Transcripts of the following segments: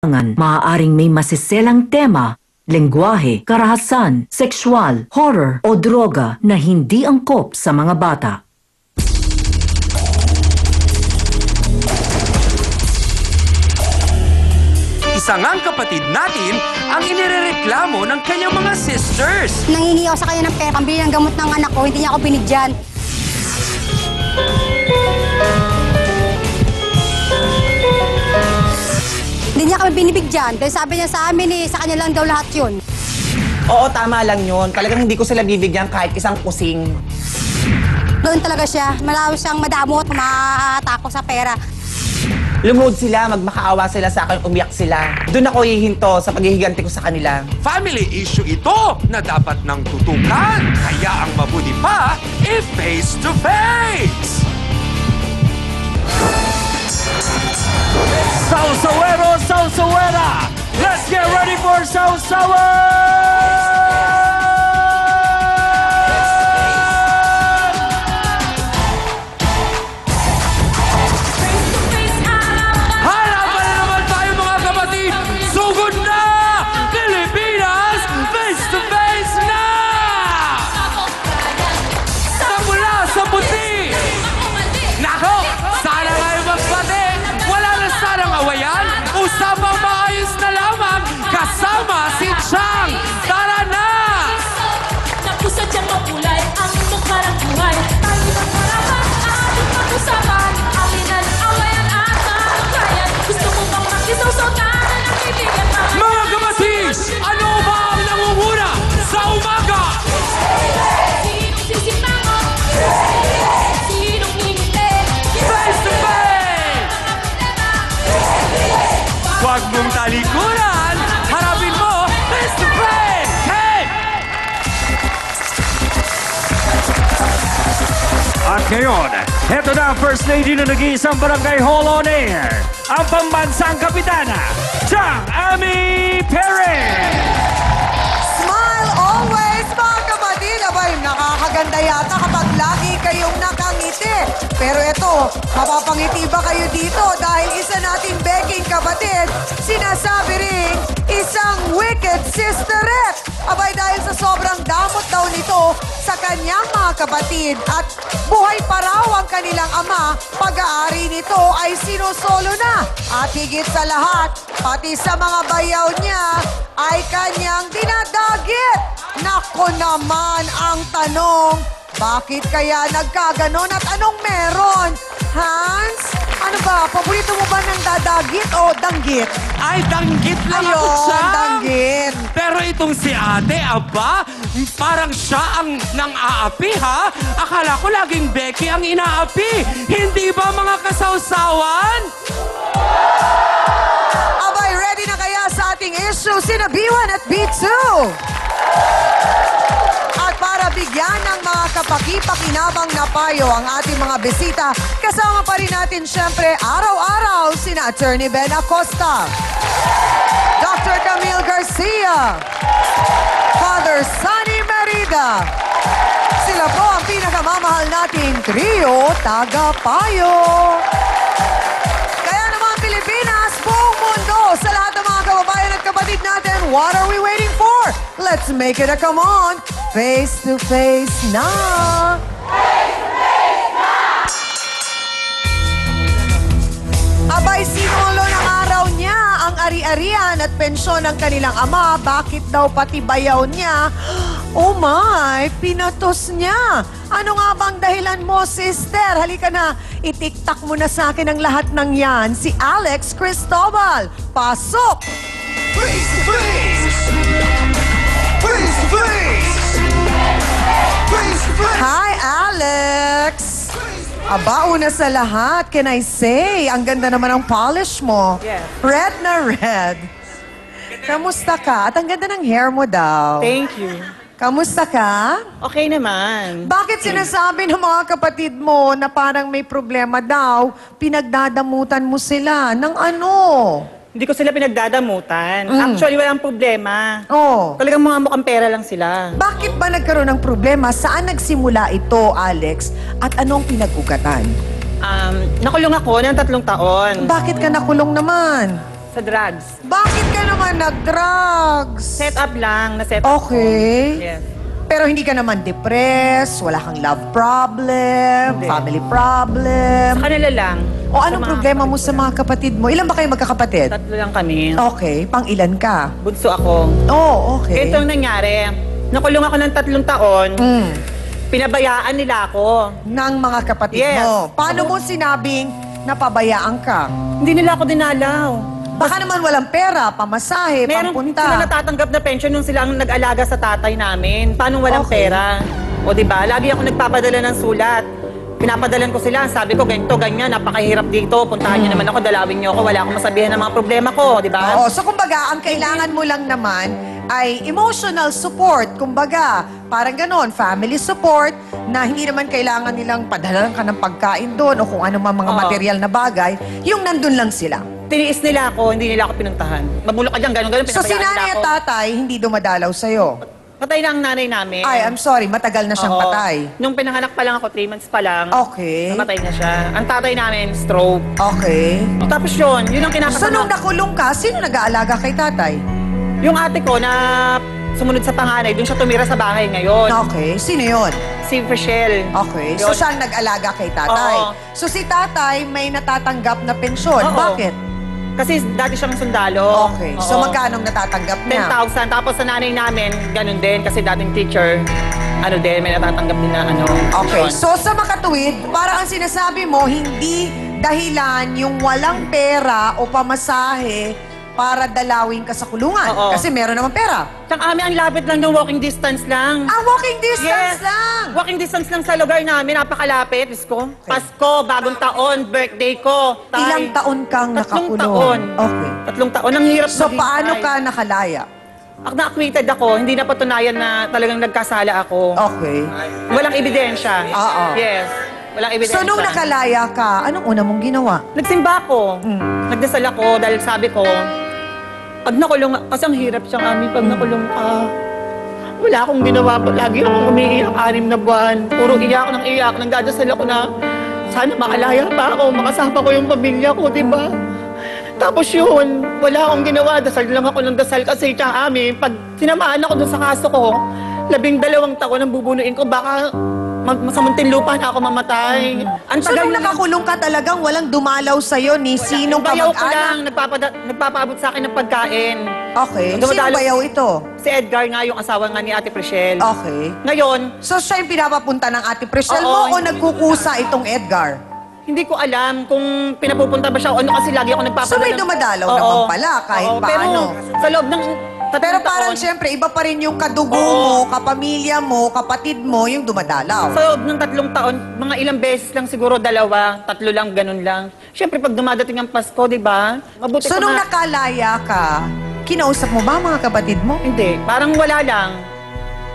Maaaring may masiselang tema, lengguwahe, karahasan, sexual, horror o droga na hindi angkop sa mga bata. Isa ngang kapatid natin ang inirereklamo ng kanyang mga sisters. Nangingi ako sa kanya ng pera, pambili ng gamot ng anak ko, hindi niya ako binigyan. Hindi niya kami binibigyan dahil sabi niya sa amin sa kanya lang daw lahat yun. Oo, tama lang yun. Talagang hindi ko sila bibigyan kahit isang kusing. Doon talaga siya, malawi siyang madamot, matako sa pera. Lumuhod sila, magmakaawa sila sa akin, umiyak sila. Doon ako hihinto sa paghihiganti ko sa kanila. Family issue ito na dapat nang tutukan. Kaya ang mabuti pa, face to face! Sausawero, Sausawera! Let's get ready for Sausawa! Halapan na naman tayo mga kapatid! Sugod na! Pilipinas, face to face na! Samula sa puti! Nako! Sana kayo magbati! Wala na sanang awayan! Usapang maayos na lamang kasama si Chang! Tara na! Napusa diyang mapulay ang magparang buhay. Tayo ng harapan, ating pag-usapan. Amin ang awayan at kayan. Gusto mo bang makisawsaw-tanan ang kaibigan mga Mga kapatid! Ano ba ang nangunguna sa umaga? Sinong sisimango? Sinong hingiti? Face to face! Huwag mong talikuran! Harapin mo face to face! Hey! At ngayon, heto na ang First Lady na nag-iisang Barangay Hall on Air, ang pambansang kapitana, Chang Ami Perez! Smile always, mga kapatid. Abay, nakakaganda yata kapag lagi kayong nakangiti. Pero ito, mapapangiti ba kayo dito? Dahil isa nating beking kapatid, sinasabi rin, isang wicked sisterette. Abay, dahil sa sobrang damot daw nito sa kanyang mga kapatid at buhay pa raw ang kanilang ama, pag-aari nito ay sinusolo na. At higit sa lahat, pati sa mga bayaw niya, ay kanyang dinadagit. Nako naman ang tanong, bakit kaya nagkaganon at anong meron? Hans, ano ba? Paborito mo ba ng dadagit o danggit? Ay, danggit lang ako Ayun, siya! danggit. Pero itong si ate, aba, parang siya ang nang-aapi, ha? Akala ko laging Becky ang inaapi. Hindi ba mga kasawsawan? Abay, ready na kaya sa ating issue sina B1 at B2? At para bigyan ng mga kapaki-pakinabang na payo ang ating mga bisita, kasama pa rin natin siyempre araw-araw sina Attorney Ben Acosta, Dr. Camille Garcia, Father Sunny Merida. Sila po ang pinakamamahal nating trio taga-payo. Kaya naman Pilipinas, buong mundo, sa lahat ng mga kababayan at kapatid natin, what are we waiting for? Let's make it a come on, face to face na! Abay, sinolo ng araw niya ang ari-arian at pensyon ng kanilang ama. Bakit daw pati bayaw niya? Oh my, pinatos niya. Ano nga bang dahilan mo, sister? Halika na, itiktak mo na sa akin ang lahat ng yan. Si Alex Cristobal. Pasok! Face to face! Face to face! Face to face! Hi, Alex! Aba, una sa lahat, can I say, ang ganda naman ang polish mo. Yes. Red na red. Kamusta ka? At ang ganda ng hair mo daw. Thank you. Kamusta ka? Okay naman. Bakit sinasabi ng mga kapatid mo na parang may problema daw, pinagdadamutan mo sila ng ano? Hindi ko sila pinagdadamutan. Actually, walang problema. Oh. Talagang mga mukhang pera lang sila. Bakit ba nagkaroon ng problema? Saan nagsimula ito, Alex? At anong pinag-ugatan? Nakulong ako ng 3 taon. Bakit ka nakulong naman? Sa drugs. Bakit ka naman nag-drugs? Set up lang, na-set up. Okay. Yes. Pero hindi ka naman depressed, wala kang love problem, Hindi. family problem. Sa kanila lang. O anong Sa mga problema mo kapatid sa ko mga kapatid mo? Ilan ba kayo magkakapatid? lang. Tatlo lang kami. Okay, pang ilan ka? Bunso ako. Oh, okay. Ito ang nangyari. Nakulong ako ng 3 taon. Mm. Pinabayaan nila ako. Ng mga kapatid Yes. mo. Paano mo sinabing napabayaan ka? Hindi nila ako dinalaw. Baka naman walang pera, pamasahe, Meron pampunta. sila natatanggap na pension nung sila ang nag-alaga sa tatay namin. Paano walang Okay. pera? O di ba? Lagi ako nagpapadala ng sulat. Pinapadalan ko sila. Sabi ko, ganito, ganyan, napakahirap dito. Puntahan niyo naman ako, dalawin niyo ako. Wala akong masabihan ng mga problema ko, di ba? Oo, so kumbaga, ang kailangan mo lang naman ay emotional support. Kumbaga, parang ganon, family support na hindi naman kailangan nilang padalan ka ng pagkain doon o kung ano man mga Oo. material na bagay, yung nandun lang sila. Tiniis nila ako, hindi nila ako pinuntahan. Mabulok ka dyan, ganun-ganun, So si pinabayaan nanay nila at ako. tatay, hindi dumadaalaw sa'yo. Patay na ang nanay namin. Ay, I'm sorry, matagal na siyang Oo. patay. Nung pinanganak pa lang ako, 3 months pa lang, Okay. namatay na siya. Ang tatay namin, stroke. Okay. Tapos yun ang kinakasama. So nung nakulong ka, sino nag-aalaga kay tatay? Yung ate ko na sumunod sa panganay, dun siya tumira sa bahay ngayon. Okay, sino yun? Si Rochelle. Okay, so Yun. siya ang nag-alaga kay tatay. Oo. So si tatay may natatanggap na pensyon. Oo. Bakit? Kasi dati siyang sundalo. Okay, Oo. so magkano natatanggap niya? 10,000. Tapos sa nanay namin, ganun din. Kasi dating teacher, ano din, may natatanggap din na ano. Okay, pension. so sa makatuwid, parang ang sinasabi mo, hindi dahilan yung walang pera o pamasahe para dalawin ka sa kulungan. Oo. Kasi meron naman pera. Tsaka ang lapit lang ng walking distance lang. Ah, walking distance lang! Walking distance lang sa lugar namin. Napakalapit. Diyos ko. Pasko, bagong taon, birthday ko. Ilang taon kang 3 nakakulong? taon. Okay. 3 taon. Ang hirap So maghintay. paano ka nakalaya? Na-acquitted ako. Hindi na patunayan na talagang nagkasala ako. Okay. Walang ebidensya. Oo. Yes. Walang ebidensya. So nung nakalaya ka, anong una mong ginawa? Nagsimba ako. Mm. Nagdasal ako dahil sabi ko, pag nakulong, kasi ang hirap siya kami pag nakulong ka. Wala akong ginawa. Lagi akong umiiyak 6 na buwan. Puro iyak ng iyak. Nagdadasal ako na sana makalaya pa ako. Makasama ko yung pamilya ko, di ba? Tapos yun, wala akong ginawa. Dasal lang ako ng dasal kasi tsaka pag sinamahan ako dun sa kaso ko, 12 taon ang bubunuin ko. Baka sa Muntinlupa na ako mamatay. Ang So nung na- nakakulong ka talagang walang dumalaw sa'yo ni sinong Bayaw ko kamag-anak? lang, nagpapaabot sa akin ng pagkain. Okay. Sino Dumadalo- bayaw ito? Si Edgar nga, yung asawa nga ni Ate Prichelle. Okay. Ngayon, So siya yung pinapapunta ng Ate Prichelle Oo, mo o hindi. nagkukusa itong Edgar? hindi ko alam kung pinapupunta ba siya o ano kasi lagi ako nagpapadala. So may dumadalaw naman pala kahit paano. Pero sa loob ng Pero 3 parang taon, siyempre, iba pa rin yung kadugo Oo. mo, kapamilya mo, kapatid mo, yung dumadalaw. sa loob ng 3 taon, mga ilang beses lang siguro, 2, 3 lang, ganun lang. Siyempre, pag dumadating ang Pasko, di ba? Mabuti So pa nung nga- nakalaya ka, kinausap mo ba mga kapatid mo? Hindi, parang wala lang.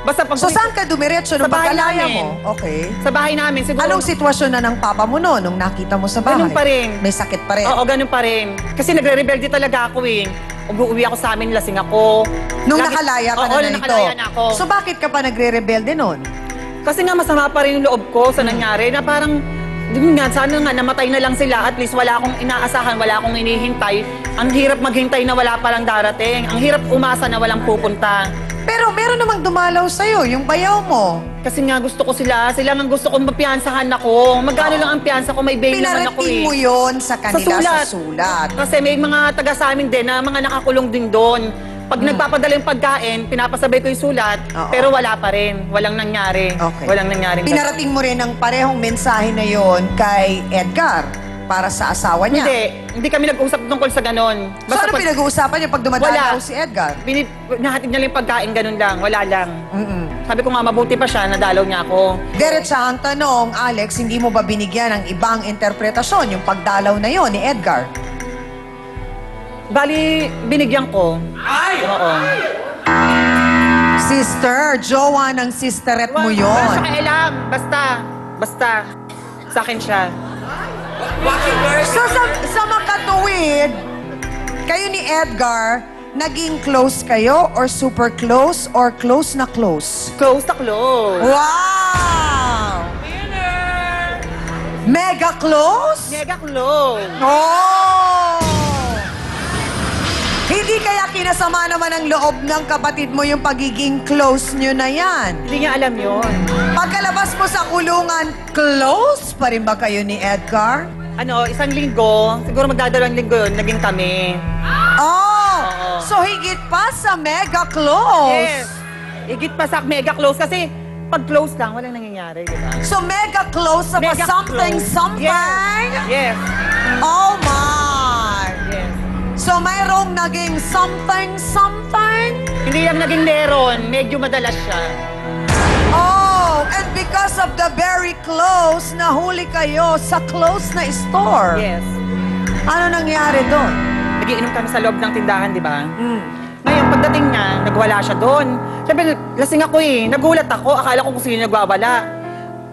Basta pag So saan ka dumiretso nung Sa bahay pagkalaya namin. mo? Okay. sa bahay namin, siguro. Anong sitwasyon na ng papa mo no, nung nakita mo sa bahay? Ganun pa rin. May sakit pa rin. Oo, ganun pa rin. Kasi nagre-rebelde talaga ako eh. Umuwi ako sa amin, lasing ako. Nung Lagi- nakalaya ka Oo, na nung nito. nakalaya na ako. So bakit ka pa nagre-rebelde nun? Kasi nga masama pa rin yung loob ko sa nangyari na parang, yun nga, sana nga namatay na lang sila. At least wala akong inaasahan, wala akong inihintay. Ang hirap maghintay na wala palang darating. Ang hirap umasa na walang pupunta. Pero meron namang dumalaw sa'yo, yung bayaw mo. Kasi nga gusto ko sila. Sila nga gusto kong mapiyansahan ako. Magkano lang ang piyansa ko, may bail naman ako Pinarating eh. mo yun sa kanila sa sulat. Kasi may mga taga sa amin din na mga nakakulong din doon. Pag nagpapadala yung pagkain, pinapasabay ko yung sulat, Oo. pero wala pa rin. Walang nangyari. Okay. Walang nangyaring Pinarating mo rin ang parehong mensahe na yon kay Edgar para sa asawa niya. Hindi kami nag-usap tungkol sa ganon. So ano pinag-uusapan niya pag dumadalaw Wala. si Edgar? Nahatid niya lang yung pagkain, ganun lang. Wala lang. Mm-mm. Sabi ko nga, mabuti pa siya, nadalaw niya ako. Diretsa ang tanong, Alex, hindi mo ba binigyan ng ibang interpretasyon yung pagdalaw na yon ni Edgar? Bali, binigyan ko. Ay! Oo. Sister, jowa ng sisterette mo Wala yon. siya kailang. Basta. Sa akin siya. So sa makatuwid, kayo ni Edgar, naging close kayo or super close or close na close? Close na close. Wow! Mega close? Mega close. Oh! Hindi kaya kinasama naman ang loob ng kapatid mo yung pagiging close nyo na yan. Hindi niya alam yun. Pagkalabas mo sa kulungan, close pa rin ba kayo ni Edgar? Ano, isang linggo, siguro magdadalawang linggo yun, naging kami. Oh! Oo. So higit pa sa mega close. Yes. Higit pa sa mega close kasi pag close lang, walang nangyayari, di ba? So mega close sa pa Mega something close. something? Yes. Oh my! Yes. So mayroong naging something something? Hindi lang naging meron, medyo madalas siya. Oh, and because of the very close, nahuli kayo sa close na store. Yes. Ano nangyari doon? Nagiinom kami sa loob ng tindahan, di ba? Ngayon, pagdating niya, nagwala siya doon. Siyempre, lasing ako eh. Nagulat ako. Akala ko kung sino nagwawala.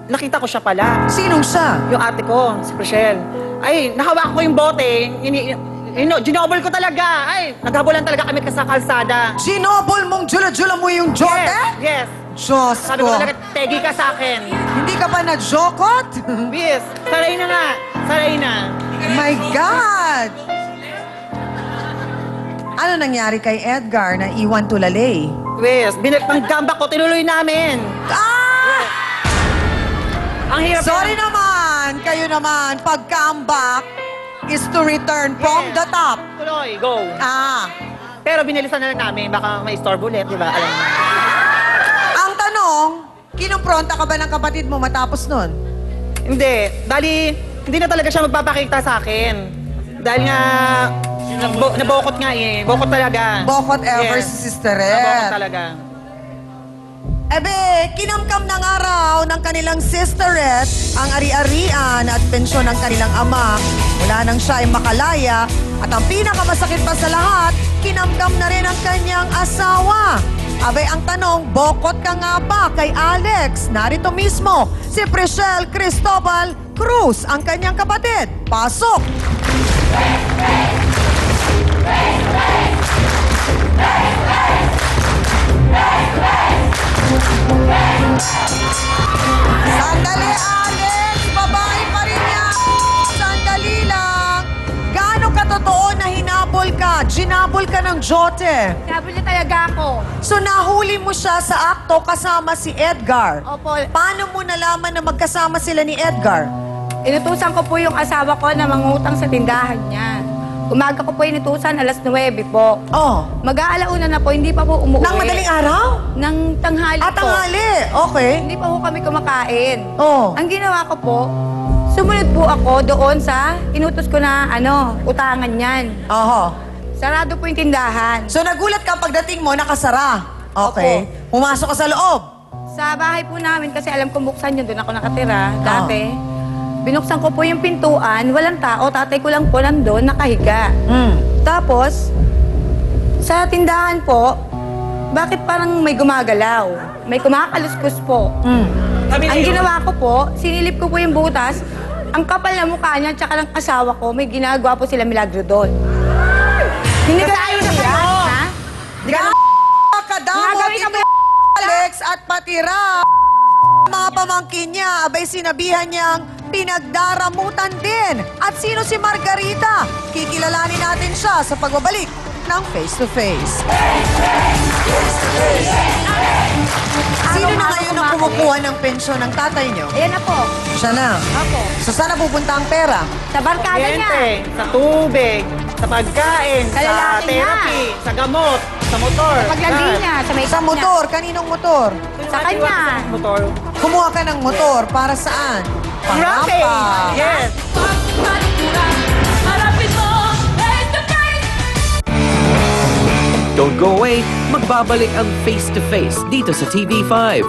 Nakita ko siya pala. Sinong siya? Yung ate ko, si Rochelle. Ay, nahawak ko yung bote. Ginobol ko talaga. Ay, naghabulan talaga kami sa kalsada. Ginobol mong jula-jula mo yung jote? Yes. Diyos Sabi ko ko. talaga, tegi ka sa akin. Hindi ka ba na-jokot? Yes. Saray na nga. Saray na. My God! Ano nangyari kay Edgar na iwan tulalay? Yes. Ang gamba ko, tinuloy namin. Ah! Ang hirap Sorry naman, kayo naman, pag-comeback is to return from the top. Tuloy, go. Ah, Pero binilisan na lang namin, baka may store ulit, di ba? Alam mo. ang tanong, kinumpronta ka ba ng kapatid mo matapos nun? Hindi. Dali, hindi na talaga siya magpapakita sa akin. Dahil nga, nabokot nga eh. Bokot talaga. Bokot ever Yes. si Sister Nabokot Ed. talaga. Ebe, kinamkam ng araw ng kanilang sisterette ang ari-arian at pensyon ng kanilang ama. Mula nang siya ay makalaya at ang pinakamasakit pa sa lahat, kinamkam na rin ang kanyang asawa. Abay, ang tanong, bokot ka nga ba kay Alex? Narito mismo, si Priscel Cristobal Cruz, ang kanyang kapatid. Pasok! Sandali, Alex! Babae pa rin yan! Sandali lang! Gaano katotoo na hinabol ka? Ginabol ka ng jote? Sabi niya talaga ako. So nahuli mo siya sa akto kasama si Edgar? Opo. Paano mo nalaman na magkasama sila ni Edgar? Inutusan ko po yung asawa ko na mangutang sa tindahan niya. Umaga ko po inutusan, alas 9 po. Oh, Mag-aalauna na po, hindi pa po umuwi. nang madaling araw? Nang tanghali At po. tanghali, okay. Hindi pa po kami kumakain. Oh. Ang ginawa ko po, sumunod po ako doon sa inutos ko na utangan niyan. Oho. Sarado po yung tindahan. So nagulat ka pagdating mo, nakasara. Okay. Pumasok ka sa loob. Sa bahay po namin, kasi alam kong buksan yun, doon ako nakatira dati. Binuksan ko po yung pintuan, walang tao, tatay ko lang po nandun, nakahiga. Tapos, sa tindahan po, bakit parang may gumagalaw? May kumakaluskos po. Ang ginawa ko po, sinilip ko po yung butas, ang kapal na mukha niya, tsaka ng asawa ko, may ginagawa po sila milagro doon. Hindi ka tayo na kayo, ha? Kadamot Gagawin ito, Alex, at patira. Mga pamangkin niya, abay sinabihan niyang pinagdaramutan din. At sino si Margarita? Kikilalanin natin siya sa pagbabalik ng Face to Face. Sino na ngayon ang kumukuha ng pensyon ng tatay niyo? Ayan na po. Siya na. Opo. So saan napupunta ang pera? Sa barkada niya. Kuryente, sa tubig, sa pagkain, Sa sa lalaki niya. therapy, sa gamot, sa motor. Paglandi lahat. niya, sa may Sa motor. Kaninong motor? Sa kanya. Sa motor. Kumuha ka ng motor. Para saan? Ramping! Pangrampa. Yes! Harapin mo, face to face. Don't go away, magbabalik ang Face to Face dito sa TV5.